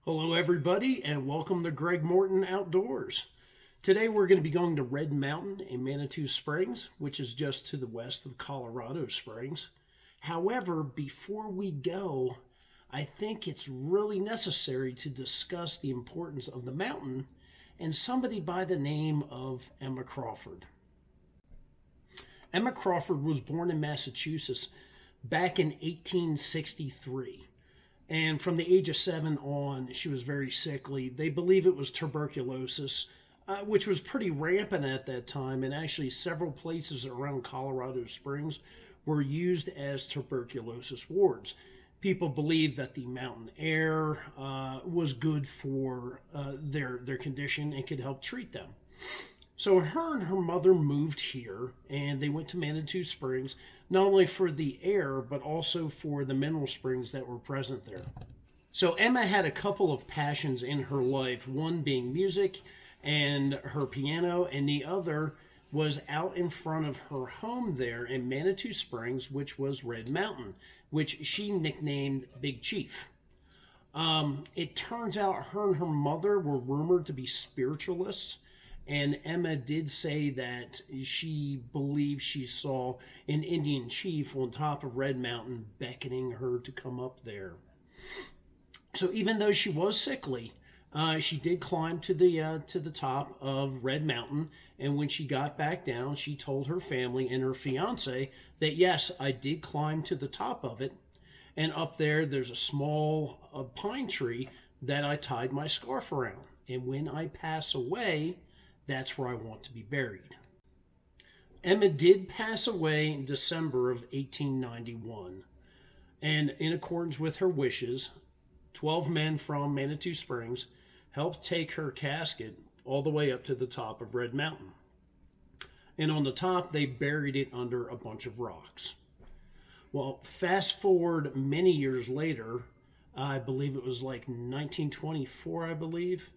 Hello, everybody, and welcome to Greg Morton Outdoors. Today, we're going to be going to Red Mountain in Manitou Springs, which is just to the west of Colorado Springs. However, before we go, I think it's really necessary to discuss the importance of the mountain and somebody by the name of Emma Crawford. Emma Crawford was born in Massachusetts back in 1863. And from the age of 7 on, she was very sickly. They believe it was tuberculosis, which was pretty rampant at that time. And actually, several places around Colorado Springs were used as tuberculosis wards. People believed that the mountain air was good for their condition and could help treat them. So her and her mother moved here, and they went to Manitou Springs, not only for the air, but also for the mineral springs that were present there. So Emma had a couple of passions in her life, one being music and her piano, and the other was out in front of her home there in Manitou Springs, which was Red Mountain, which she nicknamed Big Chief. It turns out her and her mother were rumored to be spiritualists. And Emma did say that she believed she saw an Indian chief on top of Red Mountain beckoning her to come up there. So even though she was sickly, she did climb to the top of Red Mountain. And when she got back down, she told her family and her fiance that, yes, I did climb to the top of it. And up there, there's a small pine tree that I tied my scarf around. And when I pass away, that's where I want to be buried. Emma did pass away in December of 1891. And in accordance with her wishes, 12 men from Manitou Springs helped take her casket all the way up to the top of Red Mountain. And on the top, they buried it under a bunch of rocks. Well, fast forward many years later, I believe it was like 1924, I believe,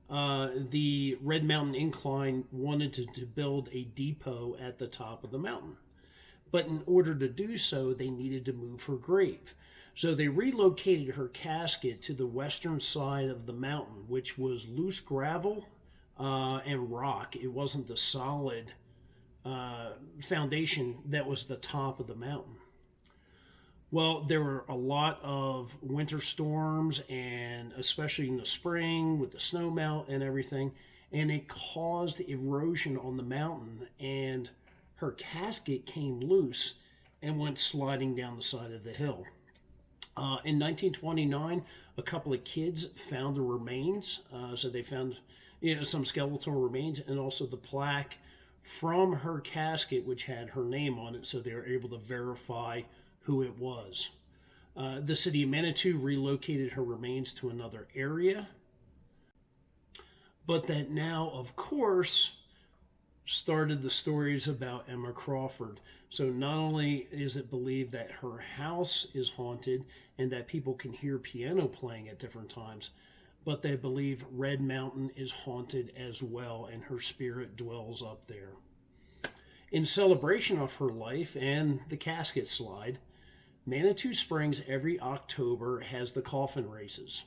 the Red Mountain Incline wanted to build a depot at the top of the mountain. But in order to do so, they needed to move her grave. So they relocated her casket to the western side of the mountain, which was loose gravel and rock. It wasn't the solid foundation that was the top of the mountain. Well, there were a lot of winter storms, and especially in the spring with the snow melt and everything, and it caused erosion on the mountain, and her casket came loose and went sliding down the side of the hill. In 1929, a couple of kids found the remains, so they found some skeletal remains and also the plaque from her casket, which had her name on it, so they were able to verify who it was. The city of Manitou relocated her remains to another area, but that now, of course, started the stories about Emma Crawford. So not only is it believed that her house is haunted and that people can hear piano playing at different times, but they believe Red Mountain is haunted as well, and her spirit dwells up there. In celebration of her life and the casket slide, Manitou Springs every October has the coffin races,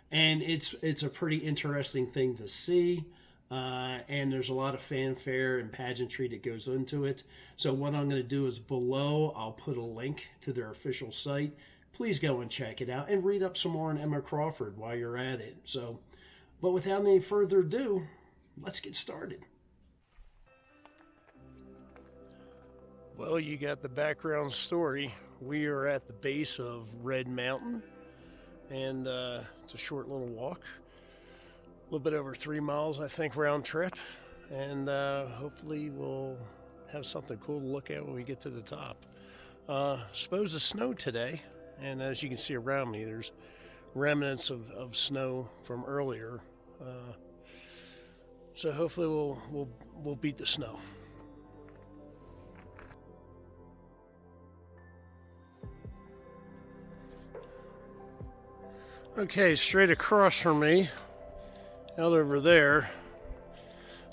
and it's a pretty interesting thing to see, and there's a lot of fanfare and pageantry that goes into it. So what I'm going to do is below I'll put a link to their official site. Please go and check it out and read up some more on Emma Crawford while you're at it. So, but without any further ado, let's get started. Well, you got the background story. We are at the base of Red Mountain, and it's a short little walk, a little bit over 3 miles, I think, round trip, and hopefully we'll have something cool to look at when we get to the top. Supposed to snow today, and as you can see around me, there's remnants of snow from earlier, so hopefully we'll beat the snow. Okay, straight across from me, out over there,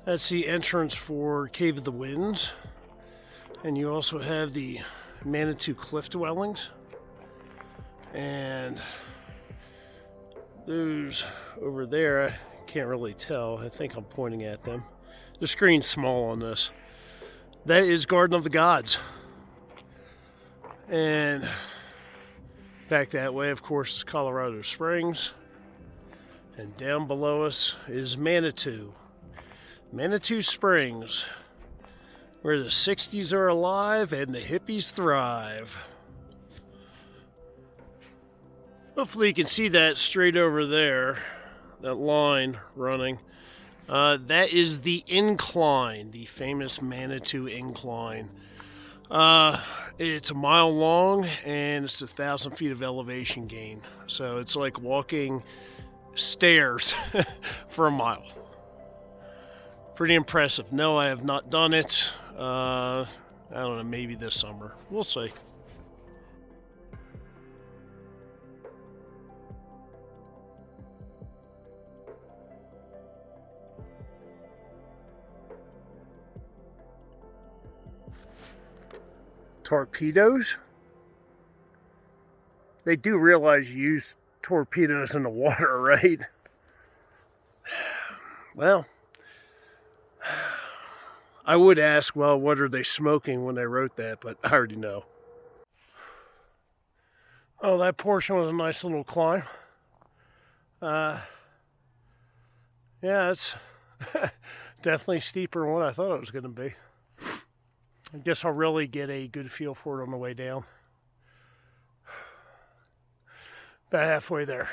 that's the entrance for Cave of the Winds. And you also have the Manitou Cliff Dwellings. And Those over there, I can't really tell. I think I'm pointing at them. The screen's small on this. That is Garden of the Gods. And back that way, of course, is Colorado Springs. And down below us is Manitou. Manitou Springs, where the 60s are alive and the hippies thrive. Hopefully you can see that straight over there, that line running. That is the incline, the famous Manitou incline. It's a mile long and it's 1,000 feet of elevation gain. So it's like walking stairs for a mile. Pretty impressive. No, I have not done it. I don't know, maybe this summer. We'll see. Torpedoes? They do realize you use torpedoes in the water, right? Well, I would ask, well, what are they smoking when they wrote that, but I already know. Oh, that portion was a nice little climb. Yeah, it's definitely steeper than what I thought it was going to be. I guess I'll really get a good feel for it on the way down. About halfway there.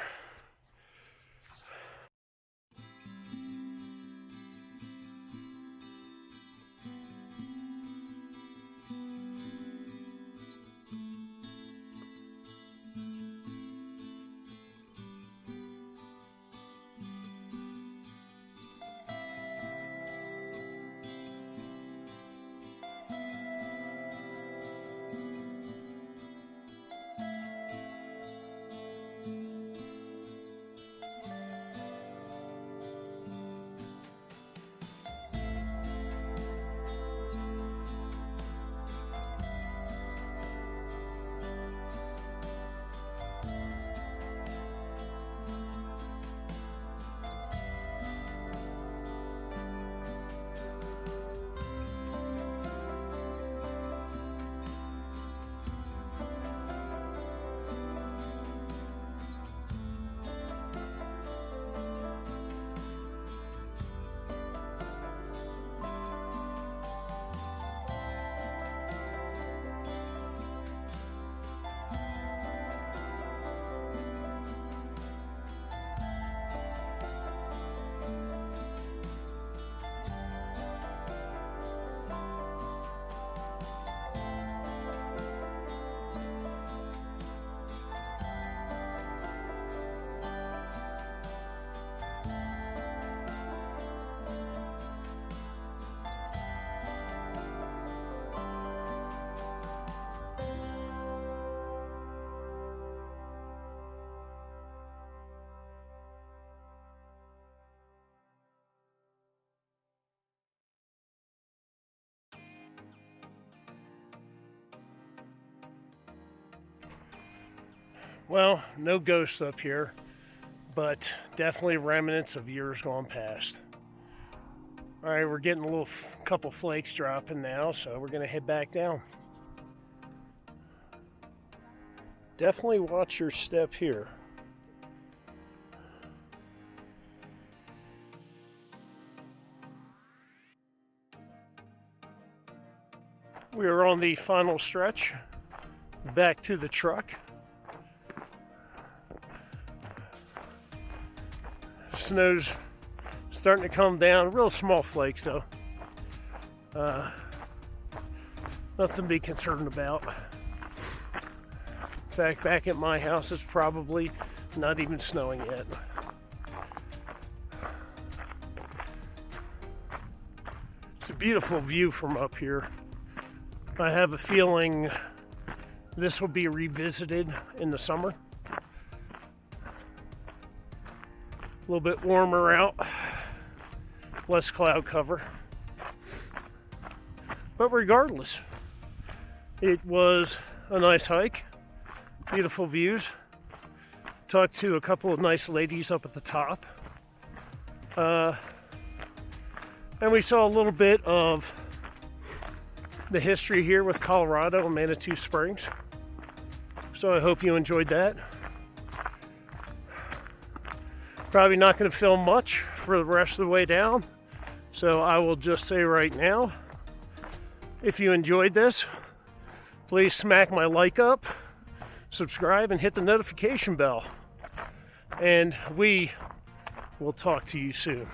Well, no ghosts up here, but definitely remnants of years gone past. All right, we're getting a little couple flakes dropping now, so we're gonna head back down. Definitely watch your step here. We are on the final stretch, back to the truck. Snow's starting to come down, real small flakes though. Nothing to be concerned about. In fact, back at my house, it's probably not even snowing yet. It's a beautiful view from up here. I have a feeling this will be revisited in the summer. A little bit warmer out, less cloud cover. But regardless, it was a nice hike, beautiful views. Talked to a couple of nice ladies up at the top. And we saw a little bit of the history here with Colorado and Manitou Springs. So I hope you enjoyed that. Probably not going to film much for the rest of the way down. So I will just say right now, if you enjoyed this, please smack my like up, subscribe, and hit the notification bell. And we will talk to you soon.